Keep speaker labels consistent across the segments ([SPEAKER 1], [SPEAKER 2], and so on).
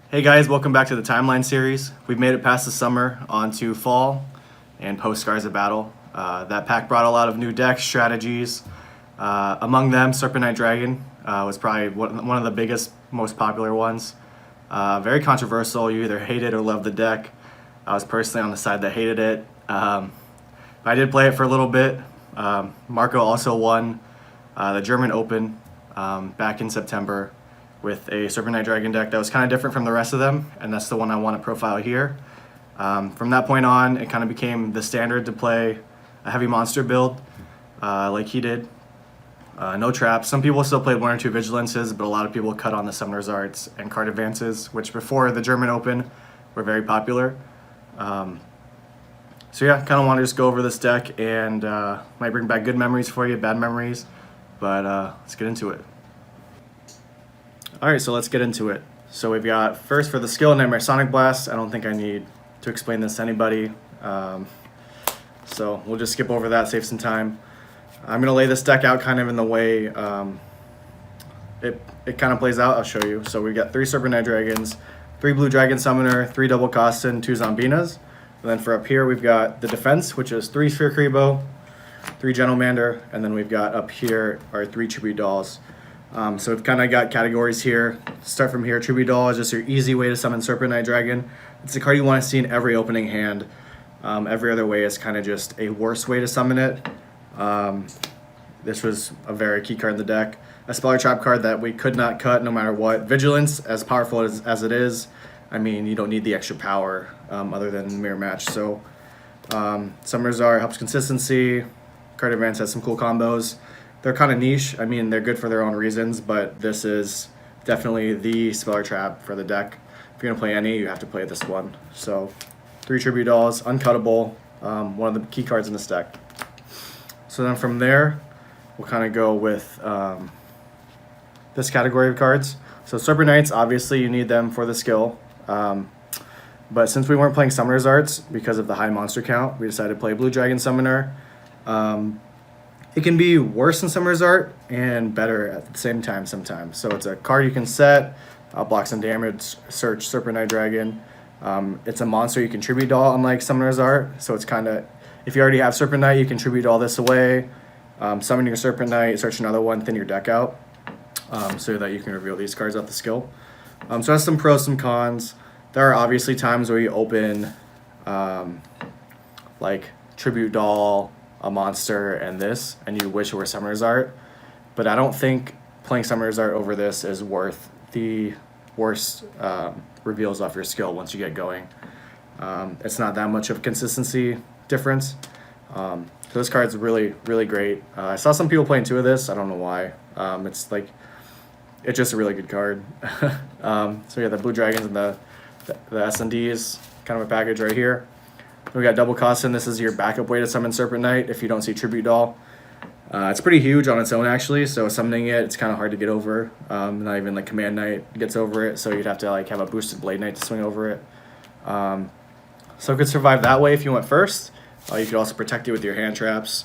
[SPEAKER 1] Hey guys, welcome back to the Timeline series. We've made it past the summer onto fall and post Scars of Battle. That pack brought a lot of new decks, strategies. Among them, Serpent Night Dragon was probably one of the biggest, most popular ones. Very controversial. You either hated or loved the deck. I was personally on the side that hated it. But I did play it for a little bit. Marco also won the German Open back in September with a Serpent Night Dragon deck that was kind of different from the rest of them, and that's the one I want to profile here. From that point on, it kind of became the standard to play a heavy monster build like he did. No traps. Some people still played one or two Vigilances, but a lot of people cut on the Summoner's Arts and card advances, which before the German Open were very popular. So yeah, kind of want to just go over this deck and might bring back good memories for you, bad memories, but let's get into it. Alright, so let's get into it. So we've got, first for the skill, Nightmare Sonic Blast. I don't think I need to explain this to anybody. So we'll just skip over that, save some time. I'm going to lay this deck out kind of in the way it kind of plays out. I'll show you. So we've got 3 Serpent Night Dragons, 3 Blue Dragon Summoner, 3 Double Costin, 2 Zombinas. And then for up here, we've got the defense, which is 3 Sphere Kribo, 3 Gentlemander, and then we've got up here our 3 Tribute Dolls. So we've kind of got categories here. Start from here. Tribute Doll is just your easy way to summon Serpent Night Dragon. It's a card you want to see in every opening hand. Every other way is kind of just a worse way to summon it. This was a very key card in the deck. A Speller Trap card that we could not cut no matter what. Vigilance, as powerful as it is, I mean, you don't need the extra power other than Mirror Match. So Summoner's Art helps consistency. Card Advance has some cool combos. They're kind of niche. I mean, they're good for their own reasons, but this is definitely the Speller Trap for the deck. If you're going to play any, you have to play this one. So 3 Tribute Dolls, uncuttable, one of the key cards in this deck. So then from there, we'll kind of go with this category of cards. So Serpent Knights, obviously you need them for the skill. But since we weren't playing Summoner's Arts because of the high monster count, we decided to play Blue Dragon Summoner. It can be worse than Summoner's Art and better at the same time sometimes. So it's a card you can set, block some damage, search Serpent Night Dragon. It's a monster you can Tribute Doll, unlike Summoner's Art. So it's kind of, if you already have Serpent Knight, you can Tribute Doll this away, summon your Serpent Knight, search another one, thin your deck out, so that you can reveal these cards off the skill. So that's some pros, some cons. There are obviously times where you open like Tribute Doll, a monster, and this, and you wish it were Summoner's Art, but I don't think playing Summoner's Art over this is worth the worst reveals off your skill once you get going. It's not that much of a consistency difference. So this card's really, really great. I saw some people playing 2 of this. I don't know why. It's just a really good card. So yeah, the Blue Dragons and the S&Ds, kind of a package right here. We got Double Costin. This is your backup way to summon Serpent Knight if you don't see Tribute Doll. It's pretty huge on its own, actually, so summoning it, it's kind of hard to get over. Not even like Command Knight gets over it, so you'd have to like have a boosted Blade Knight to swing over it. So it could survive that way if you went first. You could also protect it with your hand traps.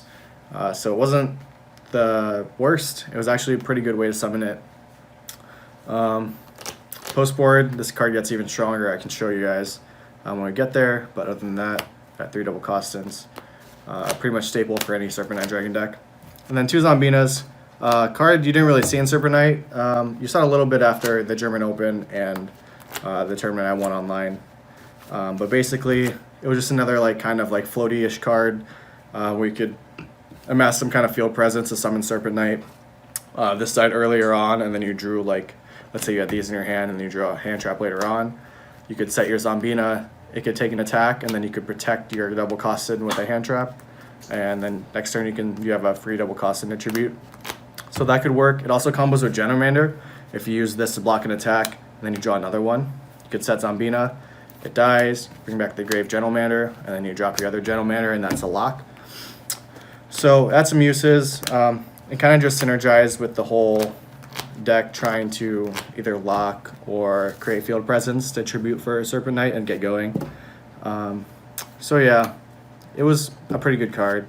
[SPEAKER 1] So it wasn't the worst. It was actually a pretty good way to summon it. Post board, this card gets even stronger. I can show you guys when we get there, but other than that, got 3 Double Costins. Pretty much staple for any Serpent Night Dragon deck. And then 2 Zombinas. Card you didn't really see in Serpent Night. You saw a little bit after the German Open and the tournament I won online. But basically, it was just another like kind of like floaty-ish card where you could amass some kind of field presence to summon Serpent Knight this side earlier on, and then you drew like, let's say you had these in your hand and you drew a hand trap later on. You could set your Zombina, it could take an attack, and then you could protect your Double Costin with a hand trap. And then next turn you have a free Double Costin attribute. So that could work. It also combos with Gentlemander. If you use this to block an attack, and then you draw another one, you could set Zombina, it dies, bring back the Grave Gentlemander, and then you drop your other Gentlemander, and that's a lock. So that's some uses. It kind of just synergized with the whole deck trying to either lock or create field presence to tribute for Serpent Knight and get going. So yeah, it was a pretty good card.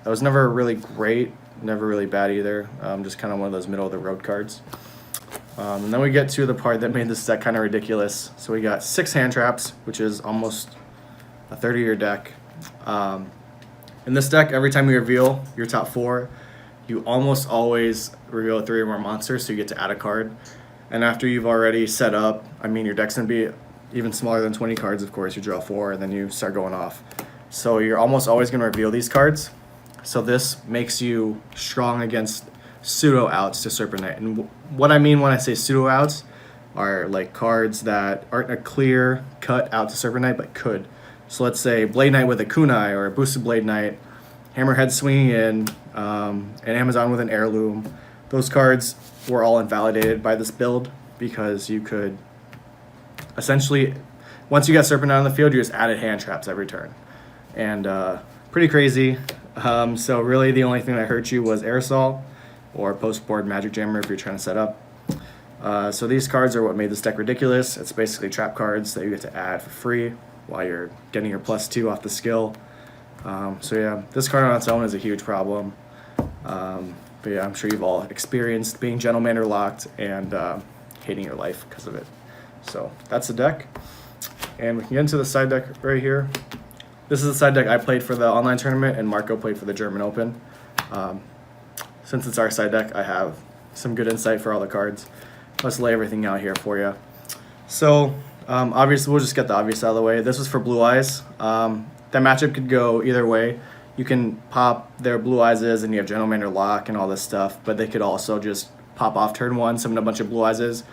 [SPEAKER 1] It was never really great, never really bad either. Just kind of one of those middle of the road cards. And then we get to the part that made this deck kind of ridiculous. So we got 6 hand traps, which is almost a third of your deck. In this deck, every time you reveal your top 4, you almost always reveal 3 or more monsters, so you get to add a card. And after you've already set up, I mean, your deck's going to be even smaller than 20 cards, of course. You draw 4, and then you start going off. So you're almost always going to reveal these cards. So this makes you strong against pseudo outs to Serpent Night. And what I mean when I say pseudo outs are like cards that aren't a clear cut out to Serpent Night, but could. So let's say Blade Knight with a Kunai, or a boosted Blade Knight, Hammerhead swinging in, an Amazon with an Heirloom. Those cards were all invalidated by this build because you could essentially, once you got Serpent Night on the field, you just added hand traps every turn. And pretty crazy. So really the only thing that hurt you was Aerosol or post-board Magic Jammer if you're trying to set up. So these cards are what made this deck ridiculous. It's basically trap cards that you get to add for free while you're getting your +2 off the skill. So yeah, this card on its own is a huge problem. But yeah, I'm sure you've all experienced being Gentleman locked and hating your life because of it. So that's the deck. And we can get into the side deck right here. This is the side deck I played for the online tournament and Marco played for the German Open. Since it's our side deck, I have some good insight for all the cards. Let's lay everything out here for you. So obviously, we'll just get the obvious out of the way. This was for Blue Eyes. That matchup could go either way. You can pop their Blue Eyes and you have Gentleman Lock and all this stuff, but they could also just pop off turn 1, summon a bunch of Blue Eyes.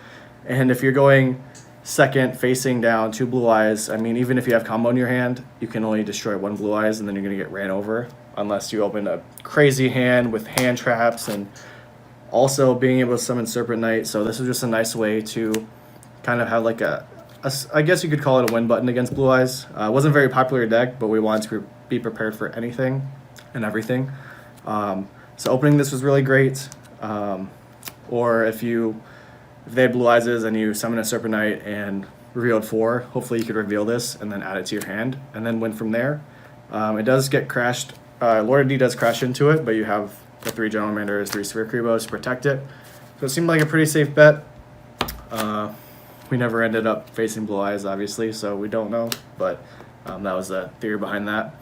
[SPEAKER 1] And if you're going second facing down 2 Blue Eyes, I mean, even if you have combo in your hand, you can only destroy 1 Blue Eyes and then you're going to get ran over unless you open a crazy hand with hand traps and also being able to summon Serpent Night. So this was just a nice way to kind of have like I guess you could call it a win button against Blue Eyes. It wasn't a very popular deck, but we wanted to be prepared for anything and everything. So opening this was really great. Or if they had Blue Eyes and you summon a Serpent Night and revealed 4, hopefully you could reveal this and then add it to your hand and then win from there. It does get crashed. Lord of D does crash into it, but you have the 3 Gentlemanders, 3 Sphere Creebos to protect it. So it seemed like a pretty safe bet. We never ended up facing Blue Eyes, obviously, so we don't know, but that was the theory behind that.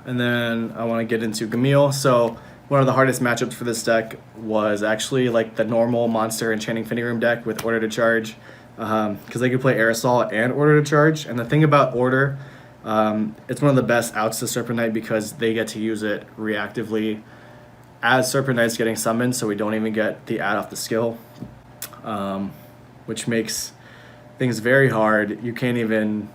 [SPEAKER 1] And then I want to get into Gamil. So one of the hardest matchups for this deck was actually like the normal Monster Enchanting Fitting Room deck with Order to Charge, because they could play Aerosol and Order to Charge. And the thing about Order, it's one of the best outs to Serpent Knight because they get to use it reactively as Serpent Knight's getting summoned, so we don't even get the add off the skill, which makes things very hard. You can't even...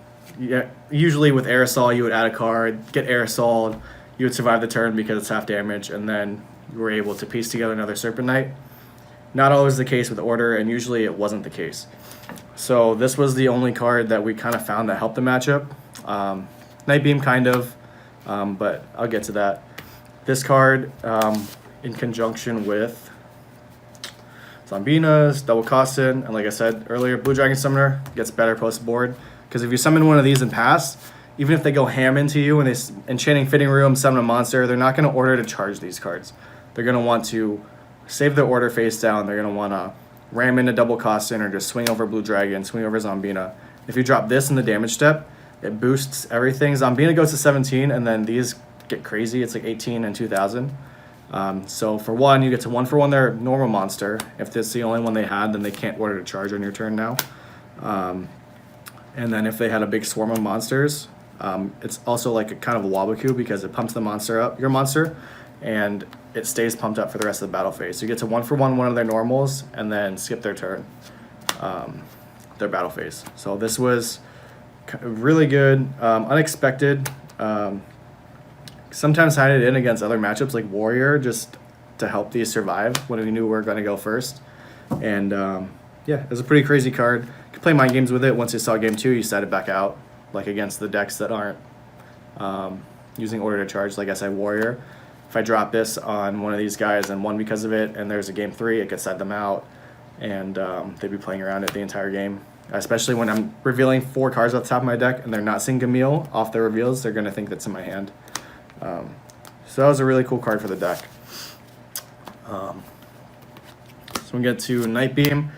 [SPEAKER 1] usually with Aerosol, you would add a card, get Aerosoled, you would survive the turn because it's half damage, and then you were able to piece together another Serpent Knight. Not always the case with Order, and usually it wasn't the case. So this was the only card that we kind of found that helped the matchup. Night Beam kind of, but I'll get to that. This card, in conjunction with Zombinas, Double Costin, and like I said earlier, Blue Dragon Summoner gets better post-board. Because if you summon one of these and pass, even if they go ham into you and they Enchanting Fitting Room, summon a monster, they're not going to order to charge these cards. They're going to want to save their order face down. They're going to want to ram into Double Costin or just swing over Blue Dragon, swing over Zombina. If you drop this in the damage step, it boosts everything. Zombina goes to 17, and then these get crazy. It's like 18 and 2,000. So for one, you get to 1-for-1 their normal monster. If this is the only one they had, then they can't order to charge on your turn now. And then if they had a big swarm of monsters, it's also like a kind of a Wabaku because it pumps the monster up, your monster, and it stays pumped up for the rest of the battle phase. So you get to 1-for-1 one of their normals and then skip their turn, their battle phase. So this was really good, unexpected. Sometimes had it in against other matchups like Warrior just to help these survive when we knew we were going to go first. And yeah, it was a pretty crazy card. You could play mind games with it. Once you saw game 2, you set it back out, like against the decks that aren't using Order to Charge, like I said, Warrior. If I drop this on one of these guys and won because of it, and there's a game 3, it could set them out, and they'd be playing around it the entire game. Especially when I'm revealing 4 cards off the top of my deck and they're not seeing Gamil off their reveals, they're going to think that's in my hand. So that was a really cool card for the deck. So we get to Night Beam.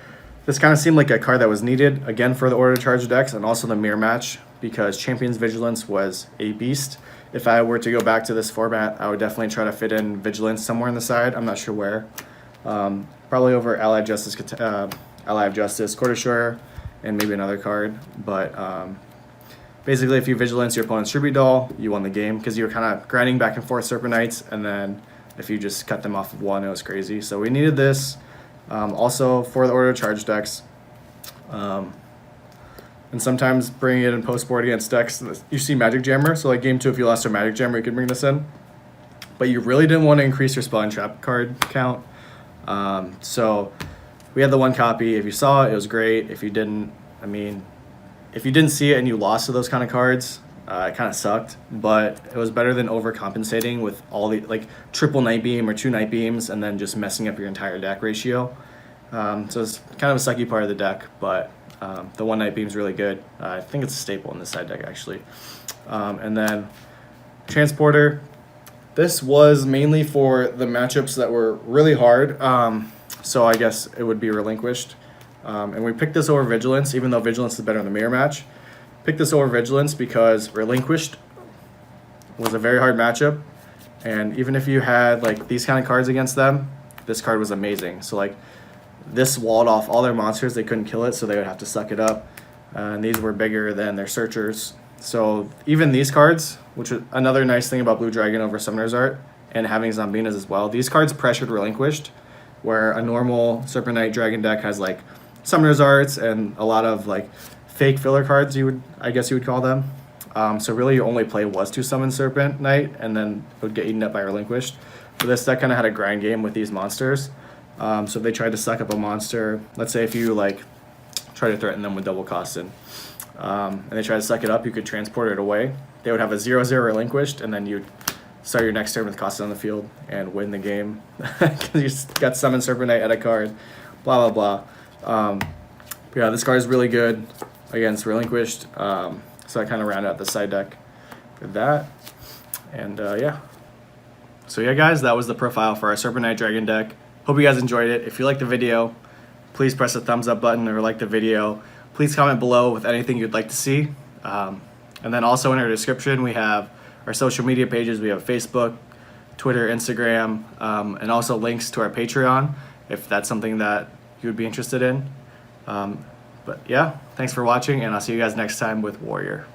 [SPEAKER 1] This kind of seemed like a card that was needed, again, for the Order to Charge decks and also the Mirror Match, because Champion's Vigilance was a beast. If I were to go back to this format, I would definitely try to fit in Vigilance somewhere in the side. I'm not sure where. Probably over Ally of Justice, Quarter Destroyer, and maybe another card. But basically, if you Vigilance your opponent's Tribute Doll, you won the game, because you were kind of grinding back and forth Serpent Knights, and then if you just cut them off of one, it was crazy. So we needed this. Also for the Order to Charge decks. And sometimes bringing it in post-board against decks, you see Magic Jammer. So like game 2, if you lost to Magic Jammer, you could bring this in. But you really didn't want to increase your spell and trap card count. So we had the 1 copy. If you saw it, it was great. If you didn't, I mean, if you didn't see it and you lost to those kind of cards, it kind of sucked. But it was better than overcompensating with all the, like, triple Night Beam or 2 Night Beams and then just messing up your entire deck ratio. So it's kind of a sucky part of the deck, but the 1 Night Beam is really good. I think it's a staple in this side deck, actually. And then Transporter. This was mainly for the matchups that were really hard, so I guess it would be relinquished. And we picked this over Vigilance, even though Vigilance is better in the Mirror Match. Picked this over Vigilance because Relinquished was a very hard matchup, and even if you had like these kind of cards against them, this card was amazing. So like, this walled off all their monsters. They couldn't kill it, so they would have to suck it up. And these were bigger than their Searchers. So even these cards, which is another nice thing about Blue Dragon over Summoner's Art, and having Zombinas as well, these cards pressured Relinquished, where a normal Serpent Night Dragon deck has like Summoner's Arts and a lot of like fake filler cards, I guess you would call them. So really your only play was to summon Serpent Knight, and then it would get eaten up by Relinquished. But this deck kind of had a grind game with these monsters. So if they tried to suck up a monster, let's say if you like try to threaten them with double costing, and they try to suck it up, you could transport it away. They would have a 0/0 Relinquished, and then you'd start your next turn with costing on the field and win the game because you got summoned Serpent Knight at a card, blah blah blah. Yeah, this card is really good against Relinquished, so I kind of rounded out the side deck with that. And yeah, so yeah guys, that was the profile for our Serpent Night Dragon deck. Hope you guys enjoyed it. If you liked the video, please press the thumbs up button or like the video. Please comment below with anything you'd like to see. And then also in our description, we have our social media pages. We have Facebook, Twitter, Instagram, and also links to our Patreon if that's something that you would be interested in. But yeah, thanks for watching, and I'll see you guys next time with Warrior.